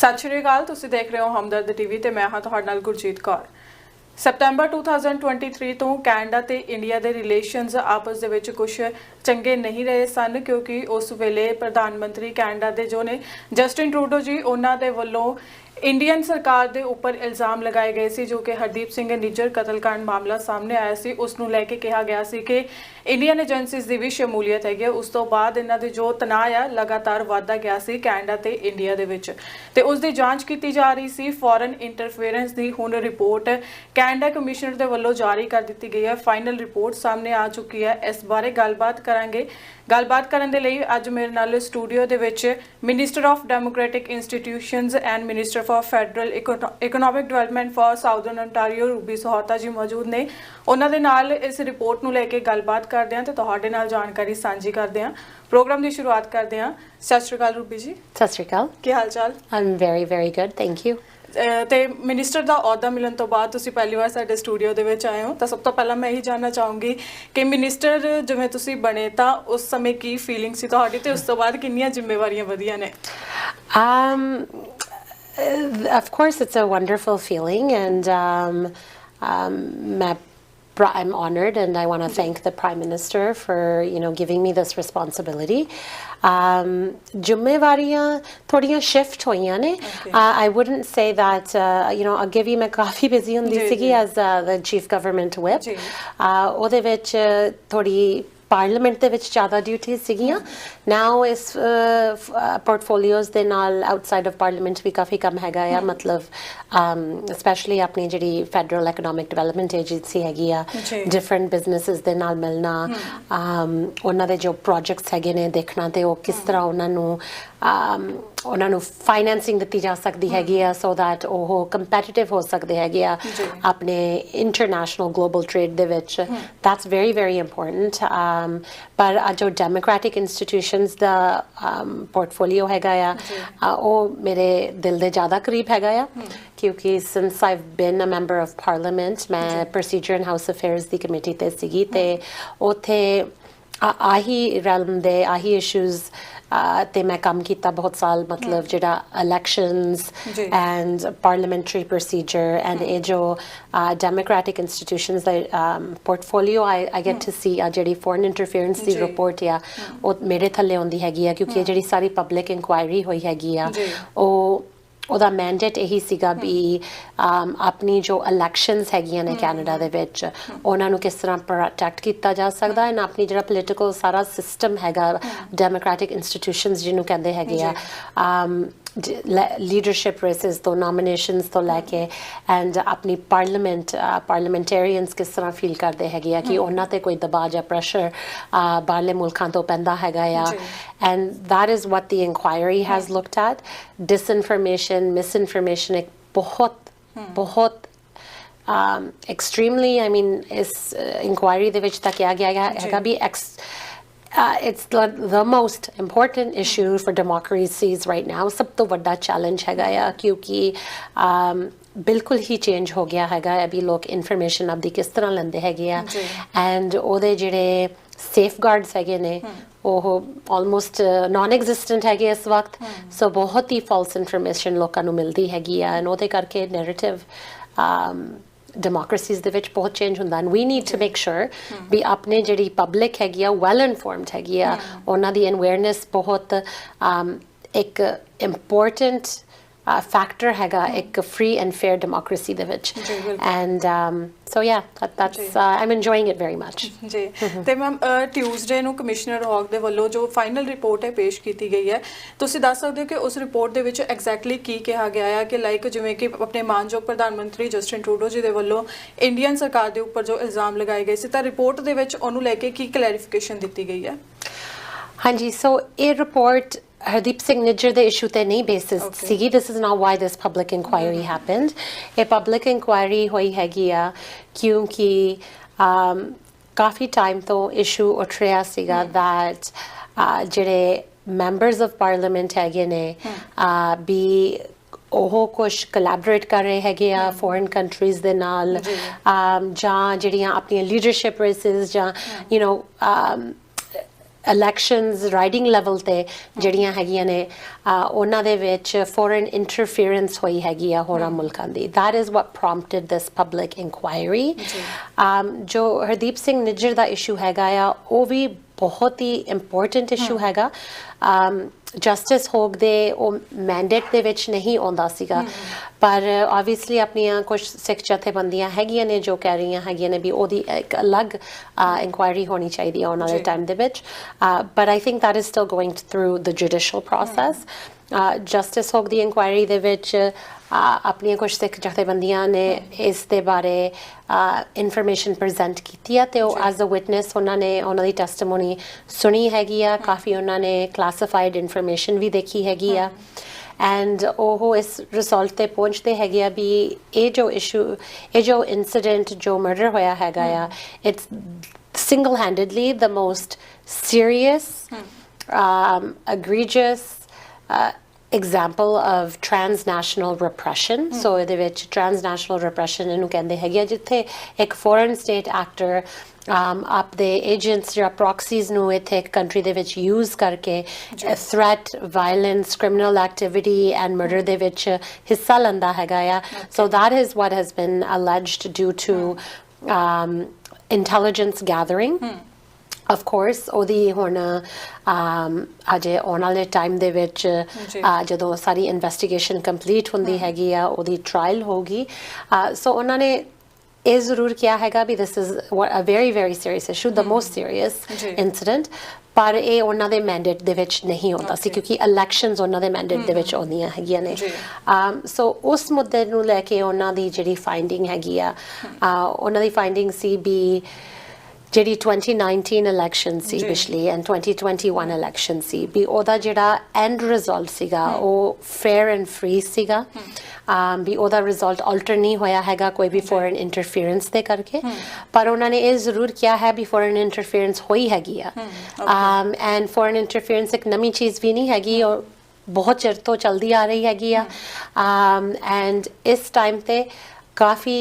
ਸਤਿ ਸ਼੍ਰੀ ਅਕਾਲ, ਤੁਸੀਂ ਦੇਖ ਰਹੇ ਹੋ ਹਮਦਰਦ ਟੀਵੀ ਤੇ ਮੈਂ ਹਾਂ ਤੁਹਾਡੇ ਨਾਲ ਗੁਰਜੀਤ ਕੌਰ। ਸਪਟੈਂਬਰ 2023 ਤੋਂ ਕੈਨੇਡਾ ਤੇ ਇੰਡੀਆ ਦੇ ਰਿਲੇਸ਼ਨਸ ਆਪਸ ਦੇ ਵਿੱਚ ਕੁਝ ਚੰਗੇ ਨਹੀਂ ਰਹੇ ਸਨ, ਕਿਉਂਕਿ ਉਸ ਵੇਲੇ ਪ੍ਰਧਾਨ ਮੰਤਰੀ ਕੈਨੇਡਾ ਦੇ ਜੋ ਨੇ ਜਸਟਿਨ ਟਰੂਡੋ ਜੀ, ਉਹਨਾਂ ਦੇ ਵੱਲੋਂ ਇੰਡੀਅਨ ਸਰਕਾਰ ਦੇ ਉੱਪਰ ਇਲਜ਼ਾਮ ਲਗਾਏ ਗਏ ਸੀ ਜੋ ਕਿ ਹਰਦੀਪ ਸਿੰਘ ਨਿੱਜਰ ਕਤਲकांड ਮਾਮਲਾ ਸਾਹਮਣੇ ਆਇਆ ਸੀ। ਉਸ ਨੂੰ ਲੈ ਕੇ ਕਿਹਾ ਗਿਆ ਸੀ ਕਿ ਇੰਡੀਅਨ ਏਜੰਸੀਜ਼ ਦੀ ਵੀ ਸ਼ਮੂਲੀਅਤ ਹੈਗੀ। ਉਸ ਤੋਂ ਬਾਅਦ ਇਹਨਾਂ ਦੇ ਜੋ ਤਣਾਅ ਆ ਲਗਾਤਾਰ ਵਧਦਾ ਗਿਆ ਸੀ ਕੈਨੇਡਾ ਤੇ ਇੰਡੀਆ ਦੇ ਵਿੱਚ, ਤੇ ਉਸ ਦੀ ਜਾਂਚ ਕੀਤੀ ਜਾ ਰਹੀ ਸੀ। ਫੋਰਨ ਇੰਟਰਫੇਰੈਂਸ ਦੀ ਹੁਣ ਰਿਪੋਰਟ ਕੈਨੇਡਾ ਕਮਿਸ਼ਨਰ ਦੇ ਵੱਲੋਂ ਜਾਰੀ ਕਰ ਦਿੱਤੀ ਗਈ ਹੈ। ਫਾਈਨਲ ਰਿਪੋਰਟ ਸਾਹਮਣੇ ਆ ਚੁੱਕੀ ਹੈ। ਇਸ ਬਾਰੇ ਗੱਲਬਾਤ ਕਰਾਂਗੇ। ਗੱਲਬਾਤ ਕਰਨ ਦੇ ਲਈ ਅੱਜ ਮੇਰੇ ਨਾਲ ਸਟੂਡੀਓ ਦੇ ਵਿੱਚ minister of democratic institutions and minister for federal economic development for southern ontario Ruby Sahota ji ਮੌਜੂਦ ਨੇ। ਉਹਨਾਂ ਦੇ ਨਾਲ ਇਸ ਰਿਪੋਰਟ ਨੂੰ ਲੈ ਕੇ ਗੱਲਬਾਤ ਕਰਦੇ ਹਾਂ ਤੇ ਤੁਹਾਡੇ ਨਾਲ ਜਾਣਕਾਰੀ ਸਾਂਝੀ ਕਰਦੇ ਹਾਂ। ਪ੍ਰੋਗਰਾਮ ਦੀ ਸ਼ੁਰੂਆਤ ਕਰਦੇ ਹਾਂ। ਸਤਿ ਸ਼੍ਰੀ ਅਕਾਲ ਰੂਬੀ ਜੀ। ਸਤਿ ਸ਼੍ਰੀ ਅਕਾਲ। ਕੀ ਹਾਲ ਚਾਲ? I'm very very good, thank you। ਤੇ ਮਿਨਿਸਟਰ ਦਾ ਅਹੁਦਾ ਮਿਲਣ ਤੋਂ ਬਾਅਦ ਤੁਸੀਂ ਪਹਿਲੀ ਵਾਰ ਸਾਡੇ ਸਟੂਡੀਓ ਦੇ ਵਿੱਚ ਆਏ ਹੋ, ਤਾਂ ਸਭ ਤੋਂ ਪਹਿਲਾਂ ਮੈਂ ਇਹੀ ਜਾਣਨਾ ਚਾਹੂੰਗੀ ਕਿ ਮਿਨਿਸਟਰ ਜਿਵੇਂ ਤੁਸੀਂ ਬਣੇ ਤਾਂ ਉਸ ਸਮੇਂ ਕੀ ਫੀਲਿੰਗ ਸੀ ਤੁਹਾਡੀ, ਤੇ ਉਸ ਤੋਂ ਬਾਅਦ ਕਿੰਨੀਆਂ ਜ਼ਿੰਮੇਵਾਰੀਆਂ ਵਧੀਆਂ ਨੇ? Of course it's a wonderful feeling, and I'm honored, and I want to thank the Prime Minister for giving me this responsibility. ਜ਼ਿੰਮੇਵਾਰੀਆਂ ਥੋੜੀਆਂ shift ਹੋਈਆਂ ਨੇ। I wouldn't say that ਅੱਗੇ ਵੀ ਮੈਂ ਕਾਫੀ ਬਿਜ਼ੀ ਹੁੰਦੀ ਸੀਗੀ as the chief government whip। ਉਹਦੇ ਵਿੱਚ ਥੋੜੀ ਪਾਰਲੀਮੈਂਟ ਦੇ ਵਿੱਚ ਜ਼ਿਆਦਾ ਡਿਊਟੀਜ਼ ਸੀਗੀਆਂ। ਨਾਓ ਇਸ ਪੋਰਟਫੋਲੀਓਜ਼ ਦੇ ਨਾਲ ਆਊਟਸਾਈਡ ਆਫ ਪਾਰਲੀਮੈਂਟ ਵੀ ਕਾਫੀ ਕੰਮ ਹੈਗਾ ਆ। ਮਤਲਬ ਸਪੈਸ਼ਲੀ ਆਪਣੀ ਜਿਹੜੀ ਫੈਡਰਲ ਇਕਨੋਮਿਕ ਡਿਵੈਲਪਮੈਂਟ ਏਜੰਸੀ ਹੈਗੀ ਆ, ਡਿਫਰੈਂਟ ਬਿਜ਼ਨਸਿਸ ਦੇ ਨਾਲ ਮਿਲਣਾ, ਉਹਨਾਂ ਦੇ ਜੋ ਪ੍ਰੋਜੈਕਟਸ ਹੈਗੇ ਨੇ ਦੇਖਣਾ, ਤੇ ਉਹ ਕਿਸ ਤਰ੍ਹਾਂ ਉਹਨਾਂ ਨੂੰ ਫਾਈਨੈਂਸਿੰਗ ਦਿੱਤੀ ਜਾ ਸਕਦੀ ਹੈਗੀ ਆ ਸੋ ਦੈਟ ਉਹ ਕੰਪੈਟੀਟਿਵ ਹੋ ਸਕਦੇ ਹੈਗੇ ਆ ਆਪਣੇ ਇੰਟਰਨੈਸ਼ਨਲ ਗਲੋਬਲ ਟ੍ਰੇਡ ਦੇ ਵਿੱਚ। That's very very important. ਪਰ ਜੋ ਡੈਮੋਕ੍ਰੈਟਿਕ ਇੰਸਟੀਟਿਊਸ਼ਨਸ ਦਾ ਪੋਰਟਫੋਲੀਓ ਹੈਗਾ ਆ, ਉਹ ਮੇਰੇ ਦਿਲ ਦੇ ਜ਼ਿਆਦਾ ਕਰੀਬ ਹੈਗਾ ਆ, ਕਿਉਂਕਿ since I've been a member of parliament ਮੈਂ ਪ੍ਰੋਸੀਜਰ ਐਂਡ ਹਾਊਸ ਅਫੇਅਰਸ ਦੀ ਕਮੇਟੀ 'ਤੇ ਸੀਗੀ, ਤੇ ਉੱਥੇ ਆਹੀ ਰੈਲਮ ਦੇ ਆਹੀ ਇਸ਼ੂਜ਼ ਤੇ ਮੈਂ ਕੰਮ ਕੀਤਾ ਬਹੁਤ ਸਾਲ। ਮਤਲਬ ਜਿਹੜਾ elections and parliamentary procedure and ਇਹ ਜੋ ਡੈਮੋਕ੍ਰੈਟਿਕ ਇੰਸਟੀਟਿਊਸ਼ਨਸ ਦਾ portfolio I get to see. ਜਿਹੜੀ ਫੋਰਨ ਇੰਟਰਫੇਰੈਂਸ ਦੀ ਰਿਪੋਰਟ ਆ ਉਹ ਮੇਰੇ ਥੱਲੇ ਆਉਂਦੀ ਹੈਗੀ ਆ, ਕਿਉਂਕਿ ਇਹ ਜਿਹੜੀ ਸਾਰੀ ਪਬਲਿਕ ਇਨਕੁਆਇਰੀ ਹੋਈ ਹੈਗੀ ਆ ਉਹਦਾ ਮੈਂਡੇਟ ਇਹੀ ਸੀਗਾ ਵੀ ਆਪਣੀ ਜੋ ਇਲੈਕਸ਼ਨਸ ਹੈਗੀਆਂ ਨੇ ਕੈਨੇਡਾ ਦੇ ਵਿੱਚ ਉਹਨਾਂ ਨੂੰ ਕਿਸ ਤਰ੍ਹਾਂ ਪ੍ਰੋਟੈਕਟ ਕੀਤਾ ਜਾ ਸਕਦਾ, ਐਂਡ ਆਪਣੀ ਜਿਹੜਾ ਪੋਲੀਟੀਕਲ ਸਾਰਾ ਸਿਸਟਮ ਹੈਗਾ ਡੈਮੋਕ੍ਰੈਟਿਕ ਇੰਸਟੀਟਿਊਸ਼ਨਸ ਜਿਹਨੂੰ ਕਹਿੰਦੇ ਹੈਗੇ ਆ, ਲੀਡਰਸ਼ਿਪ ਰੇਸਿਸ ਤੋਂ ਨੋਮੀਨੇਸ਼ਨਸ ਤੋਂ ਲੈ ਕੇ ਐਂਡ ਆਪਣੀ ਪਾਰਲੀਮੈਂਟੇਰੀਅਨਸ ਕਿਸ ਤਰ੍ਹਾਂ ਫੀਲ ਕਰਦੇ ਹੈਗੇ ਆ ਕਿ ਉਹਨਾਂ 'ਤੇ ਕੋਈ ਦਬਾਅ ਜਾਂ ਪ੍ਰੈਸ਼ਰ ਬਾਹਰਲੇ ਮੁਲਕਾਂ ਤੋਂ ਪੈਂਦਾ ਹੈਗਾ ਆ। And that is what the inquiry has looked at. ਡਿਸਇਨਫੋਰਮੇਸ਼ਨ, ਮਿਸਇਨਫੋਰਮੇਸ਼ਨ ਇੱਕ ਬਹੁਤ extremely, I mean, ਇਸ ਇਨਕੁਆਇਰੀ ਦੇ ਵਿੱਚ ਤਾਂ ਕਿਹਾ ਗਿਆ ਹੈਗਾ ਵੀ it's the most important issue for democracies right now। ਸਭ ਤੋਂ ਵੱਡਾ ਚੈਲੰਜ ਹੈਗਾ ਆ, ਕਿਉਂਕਿ ਬਿਲਕੁਲ ਹੀ ਚੇਂਜ ਹੋ ਗਿਆ ਹੈਗਾ ਵੀ ਲੋਕ ਇਨਫੋਰਮੇਸ਼ਨ ਆਪਦੀ ਕਿਸ ਤਰ੍ਹਾਂ ਲੈਂਦੇ ਹੈਗੇ ਆ, ਐਂਡ ਉਹਦੇ ਜਿਹੜੇ ਸੇਫਗਾਰਡਸ ਹੈਗੇ ਨੇ ਉਹ ਆਲਮੋਸਟ ਨਾਨ ਐਗਜ਼ਿਸਟੈਂਟ ਹੈਗੇ ਇਸ ਵਕਤ। ਸੋ ਬਹੁਤ ਹੀ ਫਾਲਸ ਇਨਫੋਰਮੇਸ਼ਨ ਲੋਕਾਂ ਨੂੰ ਮਿਲਦੀ ਹੈਗੀ ਆ, ਐਂਡ ਉਹਦੇ ਕਰਕੇ ਨੈਰੇਟਿਵ ਡੈਮੋਕ੍ਰੇਸੀਜ਼ ਦੇ ਵਿੱਚ ਬਹੁਤ ਚੇਂਜ ਹੁੰਦਾ। And we need to make sure ਵੀ ਆਪਣੇ ਜਿਹੜੀ ਪਬਲਿਕ ਹੈਗੀ ਆ ਵੈਲ ਇਨਫੋਰਮਡ ਹੈਗੀ ਆ, ਉਹਨਾਂ ਦੀ ਅਵੇਅਰਨੈਸ ਬਹੁਤ ਇੱਕ ਇੰਪੋਰਟੈਂਟ ਫੈਕਟਰ ਹੈਗਾ ਇੱਕ ਫ੍ਰੀ ਐਂਡ ਫੇਅਰ ਡੈਮੋਕ੍ਰੇਸੀ ਦੇ ਵਿੱਚ। ਐਂਡ ਸੋ ਯਾ that's I'm enjoying it very much। ਜੀ, ਤੇ ਮੈਮ ਟਿਊਜ਼ਡੇ ਨੂੰ ਕਮਿਸ਼ਨਰ ਹੌਗ ਦੇ ਵੱਲੋਂ ਜੋ ਫਾਈਨਲ ਰਿਪੋਰਟ ਹੈ ਪੇਸ਼ ਕੀਤੀ ਗਈ ਹੈ, ਤੁਸੀਂ ਦੱਸ ਸਕਦੇ ਹੋ ਕਿ ਉਸ ਰਿਪੋਰਟ ਦੇ ਵਿੱਚ ਐਗਜ਼ੈਕਟਲੀ ਕੀ ਕਿਹਾ ਗਿਆ ਹੈ? ਕਿ ਲਾਈਕ ਜਿਵੇਂ ਕਿ ਆਪਣੇ ਮਾਨਯੋਗ ਪ੍ਰਧਾਨ ਮੰਤਰੀ ਜਸਟਿਨ ਟਰੂਡੋ ਜੀ ਦੇ ਵੱਲੋਂ ਇੰਡੀਅਨ ਸਰਕਾਰ ਦੇ ਉੱਪਰ ਜੋ ਇਲਜ਼ਾਮ ਲਗਾਏ ਗਏ ਸੀ, ਤਾਂ ਰਿਪੋਰਟ ਦੇ ਵਿੱਚ ਉਹਨੂੰ ਲੈ ਕੇ ਕੀ ਕਲੈਰੀਫਿਕੇਸ਼ਨ ਦਿੱਤੀ ਗਈ ਹੈ? ਹਾਂਜੀ, ਸੋ ਇਹ report Hardeep Singh Nijjar the issue te nahi basis sigi। This is not why this public inquiry happened। A public inquiry hoi hegi a kyunki kafi time to issue utھ ਰਿਹਾ ਸੀਗਾ that ਜਿਹੜੇ members of parliament ਹੈਗੇ ਨੇ ਵੀ ਉਹ ਕੁਛ collaborate ਕਰ ਰਹੇ ਹੈਗੇ ਆ ਫੋਰਨ ਕੰਟਰੀਜ਼ ਦੇ ਨਾਲ, ਜਾਂ ਜਿਹੜੀਆਂ ਆਪਣੀਆਂ ਲੀਡਰਸ਼ਿਪ ਰੇਸਿਸ ਜਾਂ elections riding level ਤੇ ਜਿਹੜੀਆਂ ਹੈਗੀਆਂ ਨੇ ਉਹਨਾਂ ਦੇ ਵਿੱਚ foreign interference ਹੋਈ ਹੈਗੀ ਆ ਹੋਰਾਂ ਮੁਲਕਾਂ ਦੀ that is what prompted this public inquiry ਜੋ ਹਰਦੀਪ ਸਿੰਘ ਨਿੱਜਰ ਦਾ ਇਸ਼ੂ ਹੈਗਾ ਆ ਉਹ ਵੀ ਬਹੁਤ ਹੀ ਇੰਪੋਰਟੈਂਟ ਇਸ਼ੂ ਹੈਗਾ ਜਸਟਿਸ ਹੋਗ ਦੇ ਉਹ ਮੈਂਡੇਟ ਦੇ ਵਿੱਚ ਨਹੀਂ ਆਉਂਦਾ ਸੀਗਾ ਪਰ ਆਬਵੀਅਸਲੀ ਆਪਣੀਆਂ ਕੁਝ ਸਿੱਖ ਜਥੇਬੰਦੀਆਂ ਹੈਗੀਆਂ ਨੇ ਜੋ ਕਹਿ ਰਹੀਆਂ ਹੈਗੀਆਂ ਨੇ ਵੀ ਉਹਦੀ ਇੱਕ ਅਲੱਗ ਇਨਕੁਆਇਰੀ ਹੋਣੀ ਚਾਹੀਦੀ ਹੈ ਆਉਣ ਵਾਲੇ ਟਾਈਮ ਦੇ ਵਿੱਚ but I think that is still going through the judicial process justice Hogue ਦੀ ਇਨਕੁਆਇਰੀ ਦੇ ਵਿੱਚ ਆਪਣੀਆਂ ਕੁਝ ਸਿੱਖ ਜਥੇਬੰਦੀਆਂ ਨੇ ਇਸ ਦੇ ਬਾਰੇ ਇਨਫੋਰਮੇਸ਼ਨ ਪ੍ਰੈਜ਼ੈਂਟ ਕੀਤੀ ਹੈ ਤੇ ਉਹ ਐਜ਼ ਅ ਵਿਟਨੈਸ ਉਹਨਾਂ ਨੇ ਉਹਨਾਂ ਦੀ ਟੈਸਟੀਮੋਨੀ ਸੁਣੀ ਹੈਗੀ ਆ ਕਾਫੀ ਉਹਨਾਂ ਨੇ ਕਲਾਸੀਫਾਈਡ ਇਨਫੋਰਮੇਸ਼ਨ ਵੀ ਦੇਖੀ ਹੈਗੀ ਆ ਐਂਡ ਉਹ ਇਸ ਰਿਜ਼ਲਟ ਤੇ ਪਹੁੰਚਦੇ ਹੈਗੇ ਆ ਵੀ ਇਹ ਜੋ ਇਸ਼ੂ ਇਹ ਜੋ ਇਨਸੀਡੈਂਟ ਜੋ ਮਰਡਰ ਹੋਇਆ ਹੈਗਾ ਆ it's single-handedly the most serious egregious example of transnational repression so ਇਹਦੇ ਵਿੱਚ transnational repression ਇਹਨੂੰ ਕਹਿੰਦੇ ਹੈਗੇ ਆ ਜਿੱਥੇ ਇੱਕ foreign state actor ਆਪਦੇ ਏਜੰਟਸ ਜਾਂ ਪ੍ਰੋਕਸੀਜ਼ ਨੂੰ ਇੱਥੇ ਇੱਕ ਕੰਟਰੀ ਦੇ ਵਿੱਚ ਯੂਜ਼ ਕਰਕੇ threat violence criminal activity and murder ਦੇ ਵਿੱਚ ਹਿੱਸਾ ਲੈਂਦਾ ਹੈਗਾ ਆ ਸੋ that is what has been alleged due to intelligence gathering of course ਉਹਦੀ ਹੁਣ ਅਜੇ ਆਉਣ ਵਾਲੇ ਟਾਈਮ ਦੇ ਵਿੱਚ ਜਦੋਂ ਸਾਰੀ ਇਨਵੈਸਟੀਗੇਸ਼ਨ ਕੰਪਲੀਟ ਹੁੰਦੀ ਹੈਗੀ ਆ ਉਹਦੀ ਟ੍ਰਾਇਲ ਹੋਗੀ ਸੋ ਉਹਨਾਂ ਨੇ ਇਹ ਜ਼ਰੂਰ ਕਿਹਾ ਹੈਗਾ ਵੀ this is a very very serious issue the most serious incident ਪਰ ਇਹ ਉਹਨਾਂ ਦੇ ਮੈਂਡੇਟ ਦੇ ਵਿੱਚ ਨਹੀਂ ਆਉਂਦਾ ਸੀ ਕਿਉਂਕਿ ਇਲੈਕਸ਼ਨਸ ਉਹਨਾਂ ਦੇ ਮੈਂਡੇਟ ਦੇ ਵਿੱਚ ਆਉਂਦੀਆਂ ਹੈਗੀਆਂ ਨੇ ਸੋ ਉਸ ਮੁੱਦੇ ਨੂੰ ਲੈ ਕੇ ਉਹਨਾਂ ਦੀ ਜਿਹੜੀ ਫਾਈਂਡਿੰਗ ਹੈਗੀ ਆ ਉਹਨਾਂ ਦੀ ਫਾਈਂਡਿੰਗ ਸੀ ਵੀ ਜਿਹੜੀ 2019 ਇਲੈਕਸ਼ਨ ਸੀ ਪਿਛਲੀ ਐਂਡ 2021 ਇਲੈਕਸ਼ਨ ਸੀ ਵੀ ਉਹਦਾ ਜਿਹੜਾ ਐਂਡ ਰਿਜ਼ਲਟ ਸੀਗਾ ਉਹ ਫੇਅਰ ਐਂਡ ਫ੍ਰੀ ਸੀਗਾ ਵੀ ਉਹਦਾ ਰਿਜ਼ਲਟ ਆਲਟਰ ਨਹੀਂ ਹੋਇਆ ਹੈਗਾ ਕੋਈ ਵੀ ਫੋਰਨ ਇੰਟਰਫੀਅਰੈਂਸ ਦੇ ਕਰਕੇ ਪਰ ਉਹਨਾਂ ਨੇ ਇਹ ਜ਼ਰੂਰ ਕਿਹਾ ਹੈ ਵੀ ਫੋਰਨ ਇੰਟਰਫੀਅਰੈਂਸ ਹੋਈ ਹੈਗੀ ਆ ਐਂਡ ਫੋਰਨ ਇੰਟਰਫੀਅਰੈਂਸ ਇੱਕ ਨਵੀਂ ਚੀਜ਼ ਵੀ ਨਹੀਂ ਹੈਗੀ ਔਰ ਬਹੁਤ ਚਿਰ ਤੋਂ ਚੱਲਦੀ ਆ ਰਹੀ ਹੈਗੀ ਆ ਐਂਡ ਇਸ ਟਾਈਮ ਤੇ ਕਾਫੀ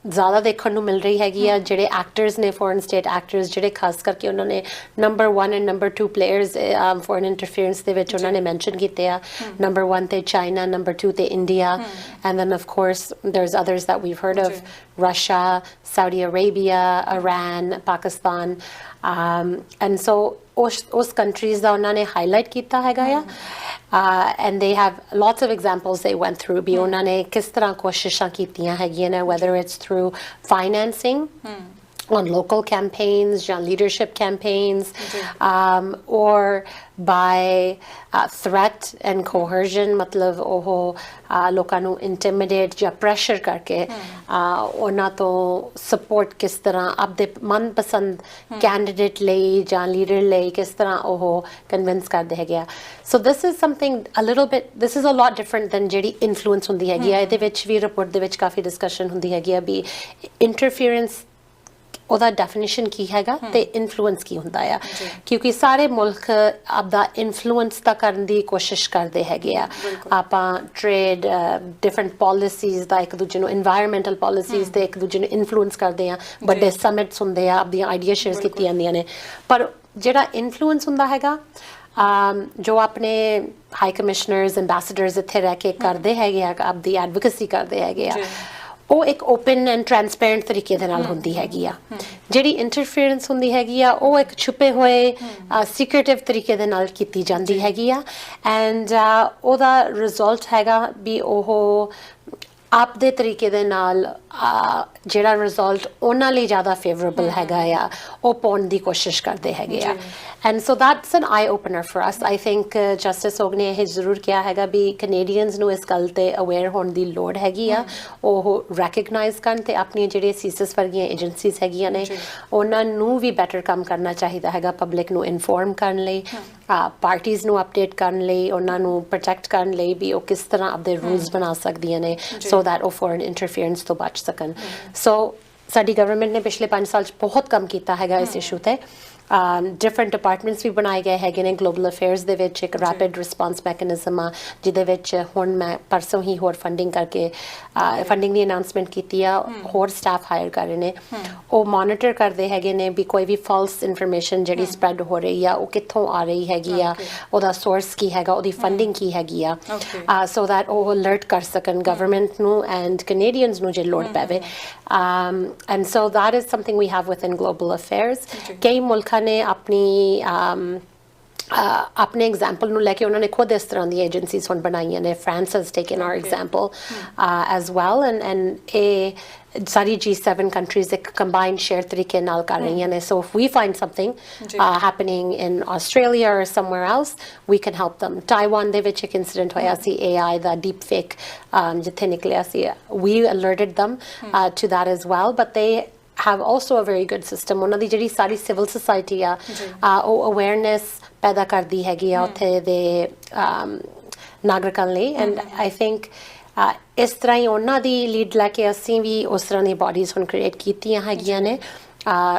ਜ਼ਿਆਦਾ ਦੇਖਣ ਨੂੰ ਮਿਲ ਰਹੀ ਹੈਗੀ ਆ ਜਿਹੜੇ ਐਕਟਰਸ ਨੇ ਫੋਰਨ ਸਟੇਟ ਐਕਟਰਸ ਜਿਹੜੇ ਖਾਸ ਕਰਕੇ ਉਹਨਾਂ ਨੇ number 1 and number 2 players foreign interference ਦੇ ਵਿੱਚ ਉਹਨਾਂ ਨੇ ਮੈਂਸ਼ਨ ਕੀਤੇ ਆ ਨੰਬਰ 1 ਤੇ ਚਾਈਨਾ ਨੰਬਰ 2 ਤੇ India and then of course there's others that we've heard of Russia, Saudi Arabia, Iran, Pakistan and so ਉਸ countries ਦਾ ਉਹਨਾਂ ਨੇ ਹਾਈਲਾਈਟ ਕੀਤਾ ਹੈਗਾ ਆ and they have lots of examples they went through ਵੀ ਉਹਨਾਂ ਨੇ ਕਿਸ ਤਰ੍ਹਾਂ ਕੋਸ਼ਿਸ਼ਾਂ ਕੀਤੀਆਂ ਹੈਗੀਆਂ ਨੇ whether it's through financing on local campaigns ਜਾਂ leadership campaigns or by threat and coercion ਮਤਲਬ ਉਹ ਲੋਕਾਂ ਨੂੰ intimidate ਜਾਂ pressure ਕਰਕੇ ਉਹਨਾਂ ਤੋਂ support ਕਿਸ ਤਰ੍ਹਾਂ ਆਪਦੇ ਮਨਪਸੰਦ candidate ਲਈ ਜਾਂ leader ਲਈ ਕਿਸ ਤਰ੍ਹਾਂ ਉਹ convince ਕਰਦੇ ਹੈਗੇ ਆ so this is something a little bit this is a lot different than ਜਿਹੜੀ influence ਹੁੰਦੀ ਹੈਗੀ ਆ ਇਹਦੇ ਵਿੱਚ ਵੀ ਰਿਪੋਰਟ ਦੇ ਵਿੱਚ ਕਾਫੀ discussion ਹੁੰਦੀ ਹੈਗੀ ਆ ਵੀ interference ਉਹਦਾ ਡੈਫੀਨੇਸ਼ਨ ਕੀ ਹੈਗਾ ਤੇ ਇਨਫਲੂਐਂਸ ਕੀ ਹੁੰਦਾ ਆ ਕਿਉਂਕਿ ਸਾਰੇ ਮੁਲਕ ਆਪਦਾ ਇਨਫਲੂਐਂਸ ਤਾਂ ਕਰਨ ਦੀ ਕੋਸ਼ਿਸ਼ ਕਰਦੇ ਹੈਗੇ ਆ ਆਪਾਂ ਟ੍ਰੇਡ ਡਿਫਰੈਂਟ ਪਾਲਿਸੀਜ਼ ਦਾ ਇੱਕ ਦੂਜੇ ਨੂੰ এনवायरमेंटल ਪਾਲਿਸੀਜ਼ ਤੇ ਇੱਕ ਦੂਜੇ ਨੂੰ ਇਨਫਲੂਐਂਸ ਕਰਦੇ ਆ ਵੱਡੇ ਸਮਿਟਸ ਹੁੰਦੇ ਆ ਆਪਦੀਆਂ ਆਈਡੀਆ ਸ਼ੇਅਰ ਕੀਤੀਆਂ ਜਾਂਦੀਆਂ ਨੇ ਪਰ ਜਿਹੜਾ ਇਨਫਲੂਐਂਸ ਹੁੰਦਾ ਹੈਗਾ ਜੋ ਆਪਣੇ ਹਾਈ ਕਮਿਸ਼ਨਰਸ ਐਂਬੈਸਡਰਸ ਇੱਥੇ ਰਹਿ ਕੇ ਕਰਦੇ ਹੈਗੇ ਆ ਆਪਦੀ ਐਡਵੋਕੇਸੀ ਕਰਦੇ ਹੈਗੇ ਆ ਉਹ ਇੱਕ ਓਪਨ ਐਂਡ ਟ੍ਰਾਂਸਪੇਰੈਂਟ ਤਰੀਕੇ ਦੇ ਨਾਲ ਹੁੰਦੀ ਹੈਗੀ ਆ ਜਿਹੜੀ ਇੰਟਰਫੀਅਰੈਂਸ ਹੁੰਦੀ ਹੈਗੀ ਆ ਉਹ ਇੱਕ ਛੁਪੇ ਹੋਏ ਸੀਕ੍ਰੀਟਿਵ ਤਰੀਕੇ ਦੇ ਨਾਲ ਕੀਤੀ ਜਾਂਦੀ ਹੈਗੀ ਆ ਐਂਡ ਉਹਦਾ ਰਿਜ਼ਲਟ ਹੈਗਾ ਵੀ ਉਹ ਆਪਦੇ ਤਰੀਕੇ ਦੇ ਨਾਲ ਜਿਹੜਾ ਰਿਜ਼ਲਟ ਉਹਨਾਂ ਲਈ ਜ਼ਿਆਦਾ ਫੇਵਰੇਬਲ ਹੈਗਾ ਆ ਉਹ ਪਾਉਣ ਦੀ ਕੋਸ਼ਿਸ਼ ਕਰਦੇ ਹੈਗੇ ਆ and so that's an eye opener for us I think justice Hogue ਨੇ ਇਹ ਜ਼ਰੂਰ ਕਿਹਾ ਹੈਗਾ ਵੀ ਕੈਨੇਡੀਅਨਸ ਨੂੰ ਇਸ ਗੱਲ ਤੇ ਅਵੇਅਰ ਹੋਣ ਦੀ ਲੋੜ ਹੈਗੀ ਆ ਉਹ ਰੈਕਗਨਾਈਜ਼ ਕਰਨ ਤੇ ਆਪਣੀਆਂ ਜਿਹੜੀਆਂ ਸੀਸਸ ਵਰਗੀਆਂ ਏਜੰਸੀਜ਼ ਹੈਗੀਆਂ ਨੇ ਉਹਨਾਂ ਨੂੰ ਵੀ ਬੈਟਰ ਕੰਮ ਕਰਨਾ ਚਾਹੀਦਾ ਹੈਗਾ ਪਬਲਿਕ ਨੂੰ ਇਨਫੋਰਮ ਕਰਨ ਲਈ ਪਾਰਟੀਜ਼ ਨੂੰ ਅਪਡੇਟ ਕਰਨ ਲਈ ਉਹਨਾਂ ਨੂੰ ਪ੍ਰੋਟੈਕਟ ਕਰਨ ਲਈ ਵੀ ਉਹ ਕਿਸ ਤਰ੍ਹਾਂ ਆਪਦੇ ਰੂਲਸ ਬਣਾ ਸਕਦੀਆਂ ਨੇ ਸੋ ਦੈਟ ਉਹ ਫੋਰਨ ਇੰਟਰਫੀਅਰੈਂਸ ਤੋਂ ਬਚ ਸਕਣ ਸੋ ਸਾਡੀ ਗਵਰਨਮੈਂਟ ਨੇ ਪਿਛਲੇ 5 ਸਾਲ 'ਚ ਬਹੁਤ ਕੰਮ ਕੀਤਾ ਹੈਗਾ ਇਸ ਇਸ਼ੂ ਤੇ ਡਿਫਰੈਂਟ ਡਿਪਾਰਟਮੈਂਟਸ ਵੀ ਬਣਾਏ ਗਏ ਹੈਗੇ ਨੇ ਗਲੋਬਲ ਅਫੇਅਰਸ ਦੇ ਵਿੱਚ ਇੱਕ ਰੈਪਿਡ ਰਿਸਪਾਂਸ ਮੈਕੈਨਿਜ਼ਮ ਆ ਜਿਹਦੇ ਵਿੱਚ ਹੁਣ ਮੈਂ ਪਰਸੋਂ ਹੀ ਹੋਰ ਫੰਡਿੰਗ ਕਰਕੇ ਫੰਡਿੰਗ ਦੀ ਅਨਾਉਂਸਮੈਂਟ ਕੀਤੀ ਆ ਹੋਰ ਸਟਾਫ ਹਾਇਰ ਕਰ ਰਹੇ ਨੇ ਉਹ ਮੋਨੀਟਰ ਕਰਦੇ ਹੈਗੇ ਨੇ ਵੀ ਕੋਈ ਵੀ ਫਾਲਸ ਇਨਫੋਰਮੇਸ਼ਨ ਜਿਹੜੀ ਸਪਰੈਡ ਹੋ ਰਹੀ ਆ ਉਹ ਕਿੱਥੋਂ ਆ ਰਹੀ ਹੈਗੀ ਆ ਉਹਦਾ ਸੋਰਸ ਕੀ ਹੈਗਾ ਉਹਦੀ ਫੰਡਿੰਗ ਕੀ ਹੈਗੀ ਆ ਸੋ ਦੈਟ ਉਹ ਅਲਰਟ ਕਰ ਸਕਣ ਗਵਰਨਮੈਂਟ ਨੂੰ ਐਂਡ ਕੈਨੇਡੀਅਨਸ ਨੂੰ ਜੇ ਲੋੜ ਪਵੇ and so that is something we have within global affairs ਕਈ ਮੁਲਕਾਂ ਨੇ ਆਪਣੀ ਆਪਣੇ ਐਗਜ਼ਾਮਪਲ ਨੂੰ ਲੈ ਕੇ ਉਹਨਾਂ ਨੇ ਖੁਦ ਇਸ ਤਰ੍ਹਾਂ ਦੀਆਂ ਏਜੰਸੀਜ਼ ਹੁਣ ਬਣਾਈਆਂ ਨੇ France has taken are example as well and ਇਹ ਸਾਰੀ G7 countries ਇੱਕ ਕੰਬਾਈਨਡ ਸ਼ੇਅਰ ਤਰੀਕੇ ਨਾਲ ਕਰ ਰਹੀਆਂ ਨੇ ਸੋ if we find something happening in Australia or somewhere else we can help them Taiwan ਦੇ ਵਿੱਚ ਇੱਕ incident ਹੋਇਆ ਸੀ AI ਦਾ deep fake ਜਿੱਥੇ ਨਿਕਲਿਆ ਸੀ we alerted them to that as well but they have also a very good system ਉਹਨਾਂ ਦੀ ਜਿਹੜੀ ਸਾਰੀ civil society ਆ ਉਹ ਅਵੇਅਰਨੈਸ ਪੈਦਾ ਕਰਦੀ ਹੈਗੀ ਆ ਉੱਥੇ ਦੇ ਨਾਗਰਿਕਾਂ ਲਈ ਐਂਡ ਆਈ ਥਿੰਕ ਇਸ ਤਰ੍ਹਾਂ ਹੀ ਉਹਨਾਂ ਦੀ ਲੀਡ ਲੈ ਕੇ ਅਸੀਂ ਵੀ ਉਸ ਤਰ੍ਹਾਂ ਦੀ ਬਾਡੀਜ਼ ਹੁਣ ਕ੍ਰੀਏਟ ਕੀਤੀਆਂ ਹੈਗੀਆਂ ਨੇ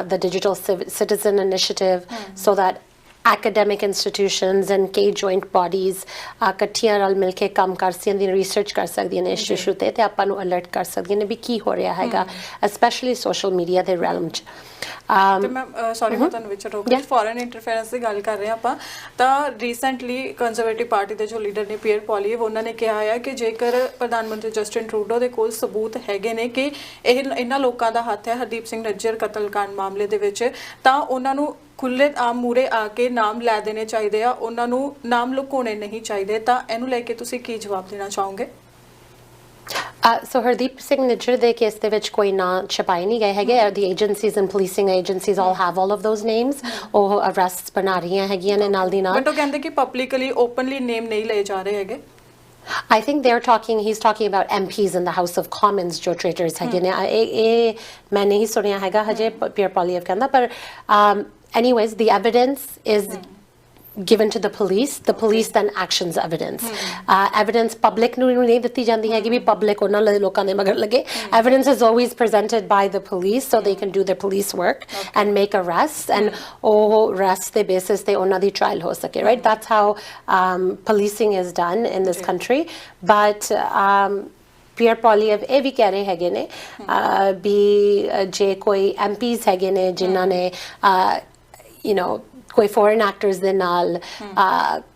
the digital citizen initiative so that academic institutions and key joint bodies ਇਕੱਠੀਆਂ ਰਲ ਮਿਲ ਕੇ ਕੰਮ ਕਰ ਸਕਦੀਆਂ ਨੇ ਰਿਸਰਚ ਕਰ ਸਕਦੀਆਂ ਨੇ ਇਸ ਇਸ਼ੂ ਤੇ ਆਪਾਂ ਨੂੰ ਅਲਰਟ ਕਰ ਸਕਦੀਆਂ ਨੇ ਵੀ ਕੀ ਹੋ ਰਿਹਾ ਹੈਗਾ ਸਪੈਸ਼ਲੀ ਸੋਸ਼ਲ ਮੀਡੀਆ ਦੇ ਰੈਲਮ 'ਚ ਤੇ ਮੈਂ ਸੌਰੀ ਮੈਂ ਤੁਹਾਨੂੰ ਵਿੱਚ ਰੋਕ ਫੋਰਨ ਇੰਟਰਫੇਰੈਂਸ ਦੀ ਗੱਲ ਕਰ ਰਹੇ ਆਪਾਂ ਤਾਂ ਰੀਸੈਂਟਲੀ ਕੰਜ਼ਰਵੇਟਿਵ ਪਾਰਟੀ ਦੇ ਜੋ ਲੀਡਰ ਨੇ ਪੀਅਰ ਪੋਲੀਵ ਉਹਨਾਂ ਨੇ ਕਿਹਾ ਆ ਕਿ ਜੇਕਰ ਪ੍ਰਧਾਨ ਮੰਤਰੀ ਜਸਟਿਨ ਟਰੂਡੋ ਦੇ ਕੋਲ ਸਬੂਤ ਹੈਗੇ ਨੇ ਕਿ ਇਹਨਾਂ ਲੋਕਾਂ ਦਾ ਹੱਥ ਹੈ ਹਰਦੀਪ ਸਿੰਘ ਨੱਜਰ ਕਤਲकांड ਮਾਮਲੇ ਦੇ ਵਿੱਚ ਤਾਂ ਉਹਨਾਂ ਨੂੰ ਖੁੱਲੇ ਆਮ ਮੂਰੇ ਆ ਕੇ ਨਾਮ ਲੈ ਦੇਣੇ ਚਾਹੀਦੇ ਆ ਉਹਨਾਂ ਨੂੰ ਨਾਮ ਲੁਕਾਉਣੇ ਨਹੀਂ ਚਾਹੀਦੇ ਤਾਂ ਇਹਨੂੰ ਲੈ ਕੇ ਤੁਸੀਂ ਕੀ ਜਵਾਬ ਦੇਣਾ ਚਾਹੋਗੇ So Hardeep Singh Nijjar ਦੇ ਕੇਸ ਦੇ ਵਿੱਚ ਕੋਈ ਨਾਂ ਛਪਾਏ ਨਹੀਂ ਗਏ ਹੈਗੇ the agencies and policing agencies all have all of those names ਉਹ arrests ਬਣਾ ਰਹੀਆਂ ਹੈਗੀਆਂ ਨੇ ਨਾਲ ਦੀ ਨਾਲ ਬਟ ਉਹ ਕਹਿੰਦੇ ਕਿ ਪਬਲਿਕਲੀ ਓਪਨਲੀ ਨੇਮ ਨਹੀਂ ਲਏ ਜਾ ਰਹੇ ਹੈਗੇ I think he's talking about MPs in the House of Commons ਜੋ traitors ਹੈਗੇ ਨੇ ਇਹ ਮੈਂ ਨਹੀਂ ਸੁਣਿਆ ਹੈਗਾ ਹਜੇ ਪੀਅਰ ਪੋਲੀਵ ਕਹਿੰਦਾ ਪਰ anyways the evidence is given to the police then actions evidence evidence public ਨੂੰ ਨਹੀਂ ਦਿੱਤੀ ਜਾਂਦੀ ਹੈਗੀ ਵੀ public ਉਹਨਾਂ ਲੋਕਾਂ ਦੇ ਮਗਰ ਲੱਗੇ evidence is always presented by the police so they can do their police work and make arrests and ਉਹ arrests ਦੇ basis ਤੇ ਉਹਨਾਂ ਦੀ trial ਹੋ ਸਕੇ right that's how policing is done in this country but Pierre Poilievre ਇਹ ਵੀ ਕਹਿ ਰਹੇ ਹੈਗੇ ਨੇ ਵੀ ਜੇ ਕੋਈ MPs ਹੈਗੇ ਨੇ ਜਿਨ੍ਹਾਂ ਨੇ you know ਕੋਈ ਫੋਰਨ ਐਕਟਰਸ ਦੇ ਨਾਲ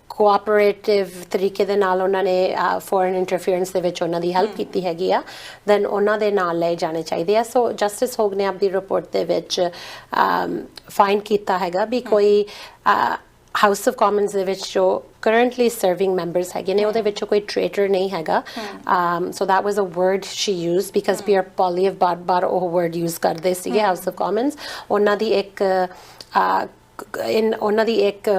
ਕੋਆਪਰੇਟਿਵ ਤਰੀਕੇ ਦੇ ਨਾਲ ਉਹਨਾਂ ਨੇ ਫੋਰਨ ਇੰਟਰਫੀਅਰੈਂਸ ਦੇ ਵਿੱਚ ਉਹਨਾਂ ਦੀ ਹੈਲਪ ਕੀਤੀ ਹੈਗੀ ਆ ਦੈਨ ਉਹਨਾਂ ਦੇ ਨਾਲ ਲਏ ਜਾਣੇ ਚਾਹੀਦੇ ਆ ਸੋ ਜਸਟਿਸ ਹੋਗ ਨੇ ਆਪਣੀ ਰਿਪੋਰਟ ਦੇ ਵਿੱਚ ਫਾਈਂਡ ਕੀਤਾ ਹੈਗਾ ਵੀ ਕੋਈ ਹਾਊਸ ਆਫ ਕਾਮਨਸ ਦੇ ਵਿੱਚ ਜੋ ਕਰੰਟਲੀ ਸਰਵਿੰਗ ਮੈਂਬਰਸ ਹੈਗੇ ਨੇ ਉਹਦੇ ਵਿੱਚ ਕੋਈ ਟ੍ਰੇਟਰ ਨਹੀਂ ਹੈਗਾ so that was a word she used because Pierre Poilievre ਬਾਰ ਉਹ ਵਰਡ ਯੂਜ਼ ਕਰਦੇ ਸੀਗੇ ਹਾਊਸ ਆਫ ਕਾਮਨਸ ਉਹਨਾਂ ਦੀ ਇੱਕ ਉਹਨਾਂ ਦੀ ਇੱਕ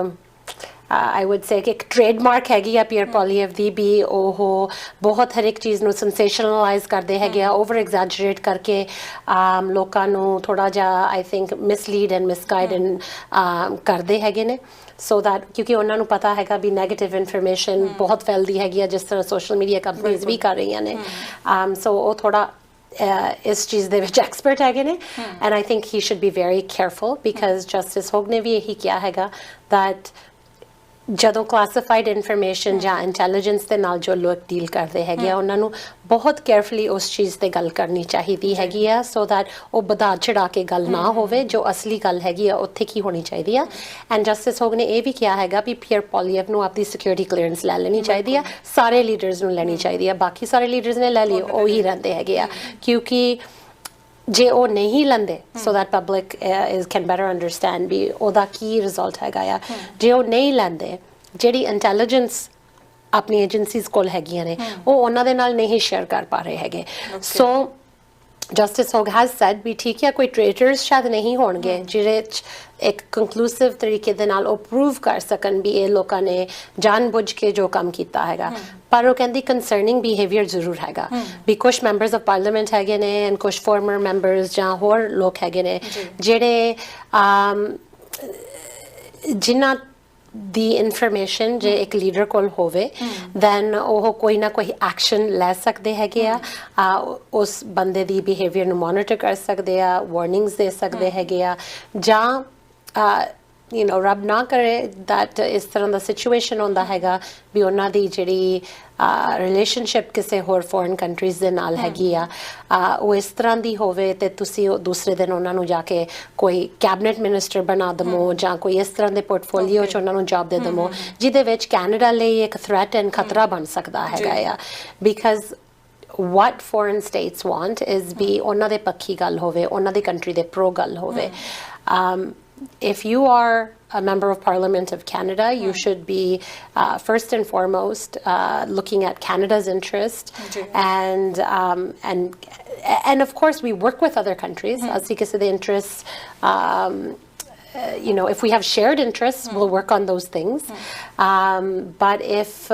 I would say ਕਿ ਇੱਕ ਟ੍ਰੇਡਮਾਰਕ ਹੈਗੀ ਆ ਪੀਅਰ ਪੋਲੀਵ ਦੀ ਵੀ ਉਹ ਬਹੁਤ ਹਰ ਇੱਕ ਚੀਜ਼ ਨੂੰ ਸੈਂਸੇਸ਼ਨਲਾਈਜ਼ ਕਰਦੇ ਹੈਗੇ ਆ ਓਵਰ ਐਗਜ਼ੈਜਰੇਟ ਕਰਕੇ ਲੋਕਾਂ ਨੂੰ ਥੋੜ੍ਹਾ ਜਿਹਾ I think mislead and misguide ਕਰਦੇ ਹੈਗੇ ਨੇ ਸੋ ਦੈਟ ਕਿਉਂਕਿ ਉਹਨਾਂ ਨੂੰ ਪਤਾ ਹੈਗਾ ਵੀ ਨੈਗੇਟਿਵ ਇਨਫੋਰਮੇਸ਼ਨ ਬਹੁਤ ਫੈਲਦੀ ਹੈਗੀ ਆ ਜਿਸ ਤਰ੍ਹਾਂ ਸੋਸ਼ਲ ਮੀਡੀਆ ਕੰਪਨੀਜ਼ ਵੀ ਕਰ ਰਹੀਆਂ ਨੇ ਸੋ ਉਹ ਥੋੜ੍ਹਾ ਇਸ ਚੀਜ਼ ਦੇ ਵਿੱਚ ਐਕਸਪਰਟ ਹੈਗੇ ਨੇ and I think he should be very careful because justice Hogue ਨੇ ਵੀ ਇਹੀ ਕਿਹਾ ਹੈਗਾ ਦੈਟ ਜਦੋਂ ਕਲਾਸੀਫਾਈਡ ਇਨਫੋਰਮੇਸ਼ਨ ਜਾਂ ਇੰਟੈਲੀਜੈਂਸ ਦੇ ਨਾਲ ਜੋ ਲੋਕ ਡੀਲ ਕਰਦੇ ਹੈਗੇ ਆ ਉਹਨਾਂ ਨੂੰ ਬਹੁਤ ਕੇਅਰਫੁਲੀ ਉਸ ਚੀਜ਼ ਤੇ ਗੱਲ ਕਰਨੀ ਚਾਹੀਦੀ ਹੈਗੀ ਆ ਸੋ ਦੈਟ ਉਹ ਵਧਾ ਚੜਾ ਕੇ ਗੱਲ ਨਾ ਹੋਵੇ ਜੋ ਅਸਲੀ ਗੱਲ ਹੈਗੀ ਆ ਉੱਥੇ ਕੀ ਹੋਣੀ ਚਾਹੀਦੀ ਆ ਐਂਡ ਜਸਟਿਸ ਹੋਗ ਨੇ ਇਹ ਵੀ ਕਿਹਾ ਹੈਗਾ ਵੀ ਪੀਅਰ ਪੋਲੀਵ ਨੂੰ ਆਪਣੀ ਸਿਕਿਉਰਿਟੀ ਕਲੀਅਰੈਂਸ ਲੈ ਲੈਣੀ ਚਾਹੀਦੀ ਆ ਸਾਰੇ ਲੀਡਰਸ ਨੂੰ ਲੈਣੀ ਚਾਹੀਦੀ ਆ ਬਾਕੀ ਸਾਰੇ ਲੀਡਰਸ ਨੇ ਲੈ ਲਈ ਉਹ ਹੀ ਰਹਿੰਦੇ ਹੈਗੇ ਆ ਕਿਉਂਕਿ ਜੇ ਉਹ ਨਹੀਂ ਲੈਂਦੇ so that public can better understand ਵੀ ਉਹਦਾ ਕੀ ਰਿਜ਼ਲਟ ਹੈਗਾ ਆ ਜੇ ਉਹ ਨਹੀਂ ਲੈਂਦੇ ਜਿਹੜੀ ਇੰਟੈਲੀਜੈਂਸ ਆਪਣੀ ਏਜੰਸੀਜ਼ ਕੋਲ ਹੈਗੀਆਂ ਨੇ ਉਹ ਉਹਨਾਂ ਦੇ ਨਾਲ ਨਹੀਂ ਸ਼ੇਅਰ ਕਰ ਪਾ ਰਹੇ ਹੈਗੇ ਸੋ ਜਸਟਿਸ ਹੋਗ ਹੈਜ਼ ਸੈਡ ਵੀ ਠੀਕ ਹੈ ਕੋਈ ਟ੍ਰੇਟਰਸ ਸ਼ਾਇਦ ਨਹੀਂ ਹੋਣਗੇ ਜਿਹੜੇ ਇੱਕ ਕੰਕਲੂਸਿਵ ਤਰੀਕੇ ਦੇ ਨਾਲ ਉਹ ਪ੍ਰੂਵ ਕਰ ਸਕਣ ਵੀ ਇਹ ਲੋਕਾਂ ਨੇ ਜਾਣ ਬੁੱਝ ਕੇ ਜੋ ਕੰਮ ਕੀਤਾ ਹੈਗਾ ਪਰ ਉਹ ਕਹਿੰਦੀ ਕੰਸਰਨਿੰਗ ਬਿਹੇਵੀਅਰ ਜ਼ਰੂਰ ਹੈਗਾ ਵੀ ਕੁਛ ਮੈਂਬਰਸ ਆਫ ਪਾਰਲੀਮੈਂਟ ਹੈਗੇ ਨੇ ਐਂਡ ਕੁਛ ਫਾਰਮਰ ਮੈਂਬਰਸ ਜਾਂ ਹੋਰ ਲੋਕ ਹੈਗੇ ਨੇ ਜਿਹੜੇ ਜਿਨ੍ਹਾਂ ਦੀ ਇਨਫੋਰਮੇਸ਼ਨ ਜੇ ਇੱਕ ਲੀਡਰ ਕੋਲ ਹੋਵੇ ਦੈਨ ਉਹ ਕੋਈ ਨਾ ਕੋਈ ਐਕਸ਼ਨ ਲੈ ਸਕਦੇ ਹੈਗੇ ਆ ਉਸ ਬੰਦੇ ਦੀ ਬਿਹੇਵੀਅਰ ਨੂੰ ਮੋਨੀਟਰ ਕਰ ਸਕਦੇ ਆ ਵਾਰਨਿੰਗਸ ਦੇ ਸਕਦੇ ਹੈਗੇ ਆ ਜਾਂ you know, ਰੱਬ ਨਾ ਕਰੇ that ਇਸ ਤਰ੍ਹਾਂ ਦਾ ਸਿਚੁਏਸ਼ਨ ਹੁੰਦਾ ਹੈਗਾ ਵੀ ਉਹਨਾਂ ਦੀ ਜਿਹੜੀ ਰਿਲੇਸ਼ਨਸ਼ਿਪ ਕਿਸੇ ਹੋਰ ਫੋਰਨ ਕੰਟਰੀਜ਼ ਦੇ ਨਾਲ ਹੈਗੀ ਆ ਉਹ ਇਸ ਤਰ੍ਹਾਂ ਦੀ ਹੋਵੇ ਤੇ ਤੁਸੀਂ ਉਹ ਦੂਸਰੇ ਦਿਨ ਉਹਨਾਂ ਨੂੰ ਜਾ ਕੇ ਕੋਈ ਕੈਬਨਿਟ ਮਿਨਿਸਟਰ ਬਣਾ ਦਮੋ ਜਾਂ ਕੋਈ ਇਸ ਤਰ੍ਹਾਂ ਦੇ ਪੋਰਟਫੋਲੀਓ 'ਚ ਉਹਨਾਂ ਨੂੰ ਜੌਬ ਦੇ ਦਮੋ ਜਿਹਦੇ ਵਿੱਚ ਕੈਨੇਡਾ ਲਈ ਇੱਕ ਥ੍ਰੈਟ ਐਂਡ ਖਤਰਾ ਬਣ ਸਕਦਾ ਹੈਗਾ ਆ because what foreign states want is be ਉਹਨਾਂ ਦੇ ਪੱਖੀ ਗੱਲ ਹੋਵੇ ਉਹਨਾਂ ਦੀ ਕੰਟਰੀ ਦੇ ਪ੍ਰੋ ਗੱਲ ਹੋਵੇ if you are a member of Parliament of Canada, you should be first and foremost looking at Canada's interest, and of course we work with other countries. As kise de interests, you know, if we have shared interests, we'll work on those things. But if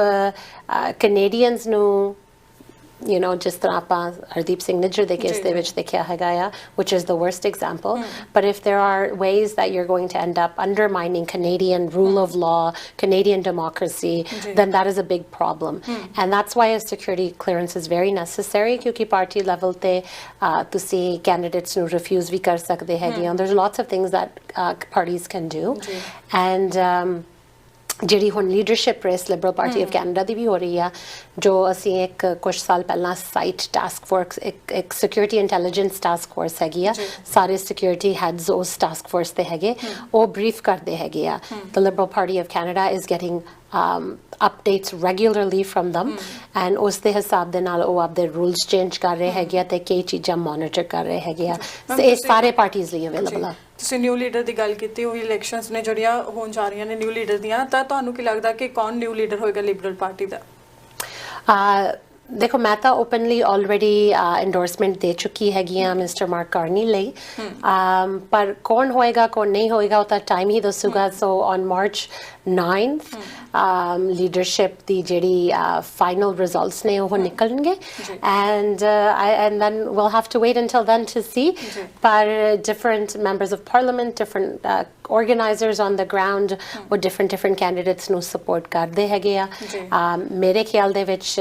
Canadians know, you know, just Hardeep Singh Nijjar de case de vich dekhya hega ya, which is the worst example. But if there are ways that you're going to end up undermining Canadian rule of law, Canadian democracy, then that is a big problem. And that's why a security clearance is very necessary, kyunki party level te tusi candidates nu refuse vi kar sakde hege. And there's lots of things that parties can do. And ਜਿਹੜੀ ਹੁਣ leadership race liberal party of Canada ਦੀ ਵੀ ਹੋ ਰਹੀ ਆ ਜੋ ਅਸੀਂ ਇੱਕ ਕੁਝ ਸਾਲ ਪਹਿਲਾਂ ਸਾਈਟ ਟਾਸਕ ਫੋਰਸ ਇੱਕ ਸਿਕਿਉਰਿਟੀ ਇੰਟੈਲੀਜੈਂਸ ਟਾਸਕ ਫੋਰਸ ਹੈਗੀ ਆ ਸਾਰੇ ਸਿਕਿਉਰਿਟੀ ਹੈਡਸ ਉਸ ਟਾਸਕ ਫੋਰਸ ਤੇ ਹੈਗੇ ਉਹ ਬਰੀਫ ਕਰਦੇ ਹੈਗੇ ਆ the liberal party of Canada is getting updates regularly from them and ਉਸ ਦੇ ਹਿਸਾਬ ਦੇ ਨਾਲ ਉਹ ਆਪਦੇ ਰੂਲਸ ਚੇਂਜ ਕਰ ਰਹੇ ਹੈਗੇ ਆ ਤੇ ਕਈ ਚੀਜ਼ਾਂ ਮੋਨੀਟਰ ਕਰ ਰਹੇ ਹੈਗੇ ਆ ਇਹ ਸਾਰੇ ਪਾਰਟੀਜ਼ ਲਈ ਅਵੇਲੇਬਲ ਆ ਤੁਸੀਂ ਨਿਊ ਲੀਡਰ ਦੀ ਗੱਲ ਕੀਤੀ ਉਹ ਇਲੈਕਸ਼ਨਸ ਨੇ ਜਿਹੜੀਆਂ ਹੋਣ ਜਾ ਰਹੀਆਂ ਨੇ ਨਿਊ ਲੀਡਰ ਦੀਆਂ ਤਾਂ ਤੁਹਾਨੂੰ ਕੀ ਲੱਗਦਾ ਕਿ ਕੌਣ ਨਿਊ ਲੀਡਰ ਹੋਏਗਾ ਲਿਬਰਲ ਪਾਰਟੀ ਦਾ ਦੇਖੋ ਮੈਂ ਤਾਂ ਓਪਨਲੀ ਆਲਰੇਡੀ ਐਂਡੋਰਸਮੈਂਟ ਦੇ ਚੁੱਕੀ ਹੈਗੀ ਆ ਮਿਸਟਰ ਮਾਰਕ ਕਾਰਨੀ ਲਈ ਪਰ ਕੌਣ ਹੋਏਗਾ ਕੌਣ ਨਹੀਂ ਹੋਏਗਾ ਉਹ ਤਾਂ ਟਾਈਮ ਹੀ ਦੱਸੂਗਾ so on March 9th leadership ਦੀ ਜਿਹੜੀ final results ਨੇ ਉਹ ਨਿਕਲਣਗੇ and then we'll have to wait until then to see but different members of parliament different organizers on the ground ਉਹ different candidates ਨੂੰ support ਕਰਦੇ ਹੈਗੇ ਆ ਮੇਰੇ ਖਿਆਲ ਦੇ ਵਿੱਚ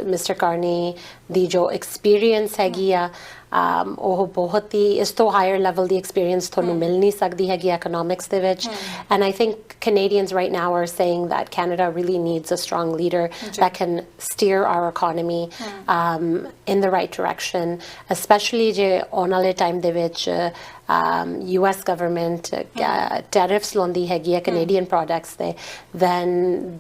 ਮਿਸਟਰ ਕਾਰਨੀ ਦੀ ਜੋ experience ਹੈਗੀ ਆ ਉਹ ਬਹੁਤ ਹੀ ਇਸ ਤੋਂ ਹਾਇਰ ਲੈਵਲ ਦੀ ਐਕਸਪੀਰੀਅੰਸ ਤੁਹਾਨੂੰ ਮਿਲ ਨਹੀਂ ਸਕਦੀ ਹੈਗੀ economics ਦੇ ਵਿੱਚ and I think Canadians right now are saying that Canada really needs a strong leader that can steer our economy in the right direction especially ਜੇ ਆਉਣ ਵਾਲੇ ਟਾਈਮ ਦੇ ਵਿੱਚ US government tariffs ਲਾਉਂਦੀ ਹੈਗੀ ਹੈ Canadian products ਤੇ then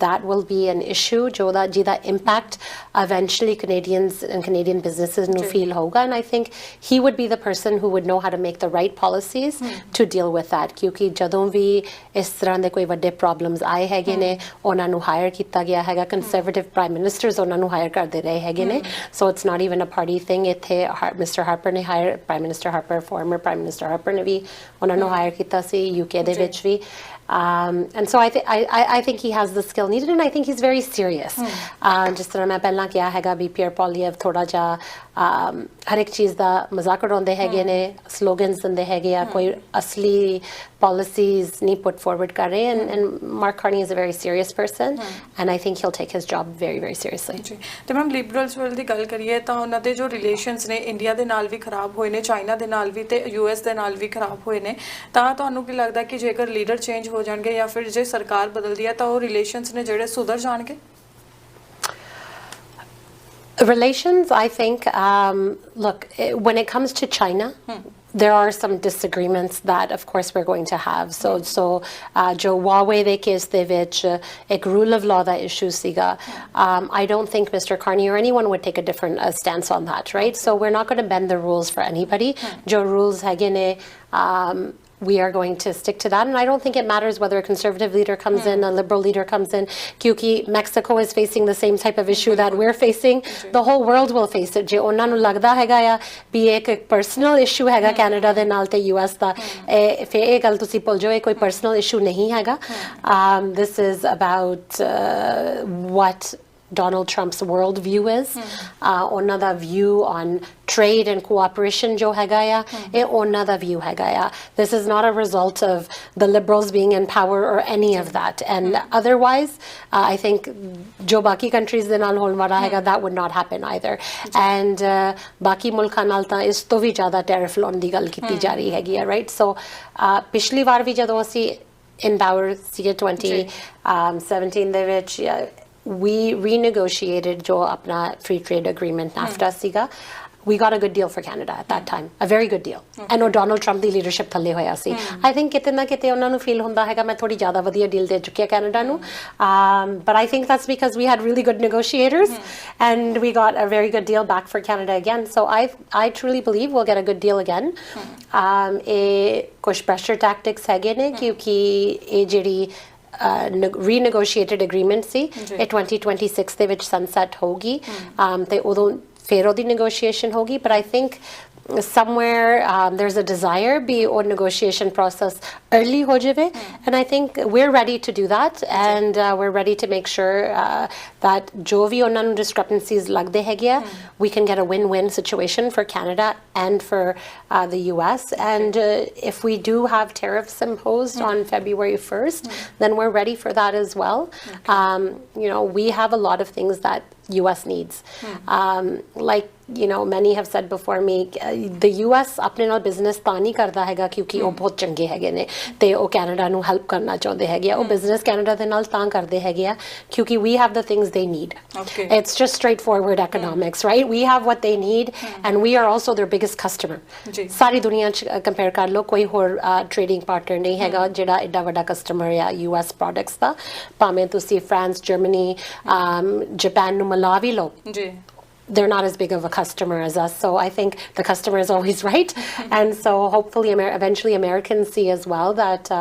that will be an issue ਜਿਹਦਾ impact eventually Canadians and Canadian businesses ਨੂੰ feel ਹੋਊਗਾ and I think he would be the person who would know how to make the right policies to deal with that ਕਿਉਂਕਿ ਜਦੋਂ ਵੀ ਇਸ ਤਰ੍ਹਾਂ ਦੇ ਕੋਈ ਵੱਡੇ problems ਆਏ ਹੈਗੇ ਨੇ ਉਹਨਾਂ ਨੂੰ ਹਾਇਰ ਕੀਤਾ ਗਿਆ ਹੈਗਾ conservative prime ministers ਉਹਨਾਂ ਨੂੰ ਹਾਇਰ ਕਰਦੇ ਰਹੇ ਹੈਗੇ ਨੇ so it's not even a party thing ਇੱਥੇ Mr. Harper ਨੇ hire Prime Minister Harper former Prime Minister Harper ਨੇ ਵੀ ਉਹਨਾਂ ਨੂੰ ਹਾਇਰ ਕੀਤਾ ਸੀ UK ਦੇ ਵਿੱਚ ਵੀ and so I think he has the skill needed and I think he's very serious ਜਿਸ ਤਰ੍ਹਾਂ ਮੈਂ ਪਹਿਲਾਂ ਕਿਹਾ ਹੈਗਾ ਵੀ Pierre Poilievre ਥੋੜਾ ਜਿਹਾ ਹਰ ਇੱਕ ਚੀਜ਼ ਦਾ ਮਜ਼ਾਕ ਉਡਾਉਂਦੇ ਹੈਗੇ ਨੇ ਸਲੋਗਨਸ ਦਿੰਦੇ ਹੈਗੇ ਆ ਕੋਈ ਅਸਲੀ policies ਨਹੀਂ put forward ਕਰ ਰਹੇ and Mark Carney is a very serious person and I think he'll take his job very very seriously ਤੇ ਮੈਮ ਲਿਬਰਲਸ ਵੱਲ ਦੀ ਗੱਲ ਕਰੀਏ ਤਾਂ ਉਹਨਾਂ ਦੇ ਜੋ ਰਿਲੇਸ਼ਨਸ ਨੇ ਇੰਡੀਆ ਦੇ ਨਾਲ ਵੀ ਖਰਾਬ ਹੋਏ ਨੇ ਚਾਈਨਾ ਦੇ ਨਾਲ ਵੀ ਤੇ US ਦੇ ਨਾਲ ਵੀ ਖਰਾਬ ਹੋਏ ਨੇ ਤਾਂ ਤੁਹਾਨੂੰ ਕੀ ਲੱਗਦਾ ਕਿ ਜੇਕਰ ਲੀਡਰ ਚੇਂਜ ਹੋ ਜਾਣਗੇ ਜਾਂ ਫਿਰ ਜੇ ਸਰਕਾਰ ਬਦਲਦੀ ਹੈ ਤਾਂ ਉਹ ਰਿਲੇਸ਼ਨਸ ਨੇ ਜਿਹੜੇ ਸੁਧਰ ਜਾਣਗੇ Relations, I think, look, when it comes to China, there are some disagreements that, of course, we're going to have. So, jo Huawei de case de vich, ek rule of law da issue siga. I don't think Mr. Carney or anyone would take a different stance on that, right? So we're not going to bend the rules for anybody. Jo rules hagene. We are going to stick to that and I don't think it matters whether a conservative leader comes in a liberal leader comes in kyunki Mexico is facing the same type of issue that we're facing the whole world will face it je ਉਹਨਾਂ ਨੂੰ ਲੱਗਦਾ ਹੈਗਾ ਆ ਵੀ ਇੱਕ personal issue ਹੈਗਾ Canada ਦੇ ਨਾਲ ਤੇ US ਦਾ ਫਿਰ ਇਹ ਗੱਲ ਤੁਸੀਂ ਭੁੱਲ ਜਾਓ ਇਹ ਕੋਈ personal issue ਨਹੀਂ ਹੈਗਾ this is about what Donald Trump's world view is ਉਹਨਾਂ ਦਾ view on trade and cooperation jo hega ya ਇਹ ਉਹਨਾਂ ਦਾ view ਹੈਗਾ ਆ this is not a result of the liberals being in power or any of that and otherwise I think jo ਬਾਕੀ countries ਦੇ ਨਾਲ ਹੋਣ ਵਾਲਾ ਹੈਗਾ that would not happen either and ਬਾਕੀ ਮੁਲਕਾਂ ਨਾਲ ਤਾਂ ਇਸ ਤੋਂ ਵੀ ਜ਼ਿਆਦਾ ਟੈਰਿਫ ਲਾਉਣ ਦੀ ਗੱਲ ਕੀਤੀ ਜਾ ਰਹੀ ਹੈਗੀ ਆ right so ਪਿਛਲੀ ਵਾਰ ਵੀ ਜਦੋਂ ਅਸੀਂ in power ਸੀਗੇ 2017 ਦੇ ਵਿੱਚ we renegotiated ਜੋ ਆਪਣਾ free trade agreement NAFTA ਸੀਗਾ. We got a good deal for Canada at that time, a very good deal. And ਉਹ Donald Trump ਦੀ leadership ਥੱਲੇ ਹੋਇਆ ਸੀ. I think ਕਿਤੇ ਨਾ ਕਿਤੇ ਉਹਨਾਂ ਨੂੰ feel ਹੁੰਦਾ ਹੈਗਾ ਮੈਂ ਥੋੜੀ ਜ਼ਿਆਦਾ ਵਧੀਆ deal ਦੇ ਚੁੱਕੀ ਆ Canada ਨੂੰ. But I think that's because we had really good negotiators and we got a very good deal back for Canada again. So I truly believe we'll get a good deal again. ਇਹ ਕੁਝ pressure tactics ਹੈਗੇ ਨੇ ਕਿਉਂਕਿ ਇਹ ਜਿਹੜੀ renegotiated agreement ਸੀ ਇਹ 2026 ਦੇ ਵਿੱਚ sunset ਹੋਗੀ ਤੇ ਉਦੋਂ ਫਿਰ ਉਹਦੀ negotiation ਹੋਗੀ. But I think somewhere there's a desire be or negotiation process early ho jave, and I think we're ready to do that, and we're ready to make sure that jo vi ਉਹਨਾਂ ਨੂੰ discrepancies ਲੱਗਦੇ ਹੈਗੇ ਆ we can get a win-win situation for Canada and for the US, and if we do have tariffs imposed on February 1st then we're ready for that as well. You know, we have a lot of things that US needs. Like, you know, many have said before me, the US ਆਪਣੇ ਨਾਲ business ਤਾਂ ਨਹੀਂ ਕਰਦਾ ਹੈਗਾ ਕਿਉਂਕਿ ਉਹ ਬਹੁਤ ਚੰਗੇ ਹੈਗੇ ਨੇ ਤੇ ਉਹ ਕੈਨੇਡਾ ਨੂੰ ਹੈਲਪ ਕਰਨਾ ਚਾਹੁੰਦੇ ਹੈਗੇ ਆ. ਉਹ business ਕੈਨੇਡਾ ਦੇ ਨਾਲ ਤਾਂ ਕਰਦੇ ਹੈਗੇ ਆ ਕਿਉਂਕਿ we have the things they need. It's just straightforward economics, right? We have what they need and we are also their biggest customer. ਸਾਰੀ ਦੁਨੀਆ ਚ ਕੰਪੇਅਰ ਕਰ ਲਓ ਕੋਈ ਹੋਰ trading partner ਨਹੀਂ ਹੈਗਾ ਜਿਹੜਾ ਐਡਾ ਵੱਡਾ customer ਆ US products ਦਾ. ਭਾਵੇਂ ਤੁਸੀਂ France, Germany, Japan ਨੂੰ ਮਿਲਾ ਵੀ ਲਓ they're not as big of a customer as us. So I think the customer is always right. And so hopefully eventually Americans see as well that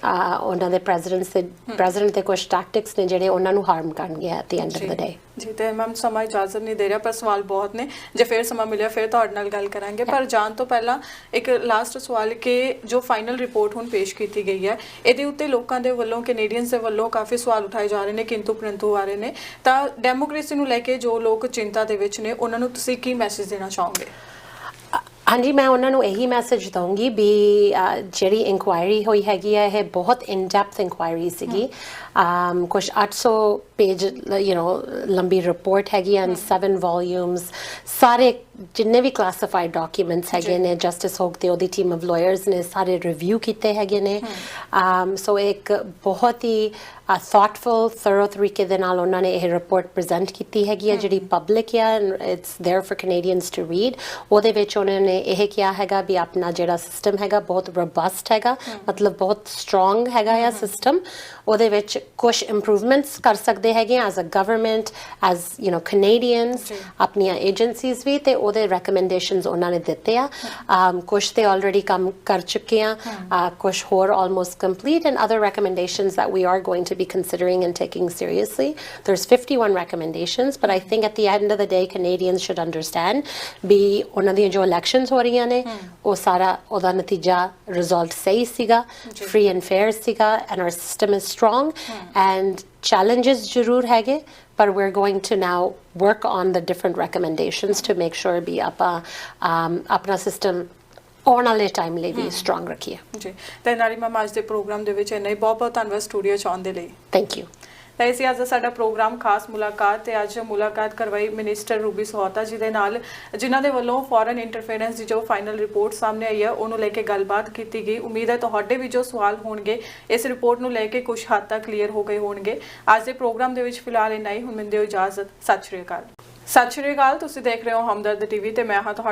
ਉਹਨਾਂ ਦੇ president ਦੇ ਕੁਝ tactics ਨੇ ਜਿਹੜੇ ਉਹਨਾਂ ਨੂੰ harm ਕਰਨਗੇ at the end of the day. ਜੀ ਤੇ ਮੈਮ ਸਮਾਂ ਇਜਾਜ਼ਤ ਨਹੀਂ ਦੇ ਰਿਹਾ ਪਰ ਸਵਾਲ ਬਹੁਤ ਨੇ ਜੇ ਫਿਰ ਸਮਾਂ ਮਿਲਿਆ ਫਿਰ ਤੁਹਾਡੇ ਨਾਲ ਗੱਲ ਕਰਾਂਗੇ ਪਰ ਜਾਣ ਤੋਂ ਪਹਿਲਾਂ ਇੱਕ ਲਾਸਟ ਸਵਾਲ ਕਿ ਜੋ ਫਾਈਨਲ ਰਿਪੋਰਟ ਹੁਣ ਪੇਸ਼ ਕੀਤੀ ਗਈ ਹੈ ਇਹਦੇ ਉੱਤੇ ਲੋਕਾਂ ਦੇ ਵੱਲੋਂ ਕੈਨੇਡੀਅਨਸ ਦੇ ਵੱਲੋਂ ਕਾਫੀ ਸਵਾਲ ਉਠਾਏ ਜਾ ਰਹੇ ਨੇ ਕਿੰਤੂ ਪਰੰਤੂ ਆ ਰਹੇ ਨੇ ਤਾਂ ਡੈਮੋਕ੍ਰੇਸੀ ਨੂੰ ਲੈ ਕੇ ਜੋ ਲੋਕ ਚਿੰਤਾ ਦੇ ਵਿੱਚ ਨੇ ਉਹਨਾਂ ਨੂੰ ਤੁਸੀਂ ਕੀ ਮੈਸੇਜ ਦੇਣਾ ਚਾਹੋਗੇ? ਹਾਂਜੀ ਮੈਂ ਉਹਨਾਂ ਨੂੰ ਇਹੀ ਮੈਸੇਜ ਦਊਂਗੀ ਵੀ ਜਿਹੜੀ ਇਨਕੁਆਇਰੀ ਹੋਈ ਹੈਗੀ ਹੈ ਇਹ ਬਹੁਤ ਇਨ ਡੈਪਥ ਇਨਕੁਆਇਰੀ ਸੀਗੀ ਕੁਝ 800 ਪੇਜ ਲੰਬੀ ਰਿਪੋਰਟ ਹੈਗੀ ਐਂਡ 7 ਵੋਲਿਊਮਸ ਸਾਰੇ ਜਿੰਨੇ ਵੀ ਕਲਾਸੀਫਾਈਡ ਡਾਕੂਮੈਂਟਸ ਹੈਗੇ ਨੇ ਜਸਟਿਸ ਹੋਕ ਤੇ ਉਹਦੀ ਟੀਮ ਆਫ ਲਾਇਰਸ ਨੇ ਸਾਰੇ ਰਿਵਿਊ ਕੀਤੇ ਹੈਗੇ ਨੇ ਸੋ ਇੱਕ ਬਹੁਤ ਹੀ thoughtful thorough ਤਰੀਕੇ ਦੇ ਨਾਲ ਉਹਨਾਂ ਨੇ ਇਹ ਰਿਪੋਰਟ ਪ੍ਰੈਜ਼ੈਂਟ ਕੀਤੀ ਹੈਗੀ ਹੈ ਜਿਹੜੀ ਪਬਲਿਕ ਹੈ it's there for Canadians to read ਉਹਦੇ ਵਿੱਚ ਉਹਨਾਂ ਨੇ ਇਹ ਕਿਹਾ ਹੈਗਾ ਵੀ ਆਪਣਾ ਜਿਹੜਾ ਸਿਸਟਮ ਹੈਗਾ ਬਹੁਤ ਰੋਬਸਟ ਹੈਗਾ ਮਤਲਬ ਬਹੁਤ ਸਟਰੋਂਗ ਹੈਗਾ ਆ ਸਿਸਟਮ ਉਹਦੇ ਵਿੱਚ ਕੁਝ ਇੰਪਰੂਵਮੈਂਟਸ ਕਰ ਸਕਦੇ ਹੈਗੇ as a government as you know Canadians ਆਪਣੀਆਂ ਏਜੰਸੀਜ਼ ਵੀ ਤੇ ਉਹਦੇ ਰეკਮੈਂਡੇਸ਼ਨਸ ਉਹਨਾਂ ਨੇ ਦਿੱਤੇ ਆ ਕੁਝ ਤੇ ਆਲਰੇਡੀ ਕੰਮ ਕਰ ਚੁੱਕੇ ਆ ਕੁਝ ਹੋਰ almost complete and other recommendations that we are going to be considering and taking seriously. There's 51 recommendations, but I think at the end of the day Canadians should understand be ਉਹਨਾਂ ਦੀਆਂ ਜੋ elections ਹੋ ਰਹੀਆਂ ਨੇ ਉਹ ਸਾਰਾ ਉਹਦਾ ਨਤੀਜਾ result ਸਹੀ ਸੀਗਾ free and fair ਸੀਗਾ and our system is strong and challenges ਜ਼ਰੂਰ ਹੈਗੇ but we're going to now work on the different recommendations to make sure ਵੀ ਆਪਾਂ ਆਪਣਾ system ਆਉਣ ਵਾਲੇ ਟਾਈਮ ਲਈ ਵੀ ਸਟਰੋਂਗ ਰੱਖੀਏ ਜੀ ਤੇ ਨਾਰੀ ਮੈਮ ਅੱਜ ਦੇ ਪ੍ਰੋਗਰਾਮ ਦੇ ਵਿੱਚ ਇੰਨਾ ਹੀ ਬਹੁਤ ਬਹੁਤ ਧੰਨਵਾਦ ਸਟੂਡੀਓ ਚ ਆਉਣ ਦੇ ਲਈ ਥੈਂਕ ਯੂ ਤਾਂ ਇਹ ਸੀ ਅੱਜ ਦਾ ਸਾਡਾ ਪ੍ਰੋਗਰਾਮ ਖਾਸ ਮੁਲਾਕਾਤ ਤੇ ਅੱਜ ਮੁਲਾਕਾਤ ਕਰਵਾਈ ਮਿਨਿਸਟਰ ਰੂਬੀ ਸਹੋਤਾ ਜੀ ਦੇ ਨਾਲ ਜਿਨ੍ਹਾਂ ਦੇ ਵੱਲੋਂ ਫੋਰਨ ਇੰਟਰਫੇਰੈਂਸ ਦੀ ਜੋ ਫਾਈਨਲ ਰਿਪੋਰਟ ਸਾਹਮਣੇ ਆਈ ਹੈ ਉਹਨੂੰ ਲੈ ਕੇ ਗੱਲਬਾਤ ਕੀਤੀ ਗਈ ਉਮੀਦ ਹੈ ਤੁਹਾਡੇ ਵੀ ਜੋ ਸਵਾਲ ਹੋਣਗੇ ਇਸ ਰਿਪੋਰਟ ਨੂੰ ਲੈ ਕੇ ਕੁਝ ਹੱਦ ਤੱਕ ਕਲੀਅਰ ਹੋ ਗਏ ਹੋਣਗੇ ਅੱਜ ਦੇ ਪ੍ਰੋਗਰਾਮ ਦੇ ਵਿੱਚ ਫਿਲਹਾਲ ਇੰਨਾ ਹੀ ਹੁਣ ਮੈਨੂੰ ਦਿਓ ਇਜਾਜ਼ਤ ਸਤਿ ਸ਼੍ਰੀ ਅਕਾਲ ਤੁਸੀਂ ਦੇਖ ਰਹੇ ਹੋ ਹਮਦਰਦ ਟੀਵੀ ਤੇ ਮੈਂ ਹਾਂ ਤੁਹਾਡਾ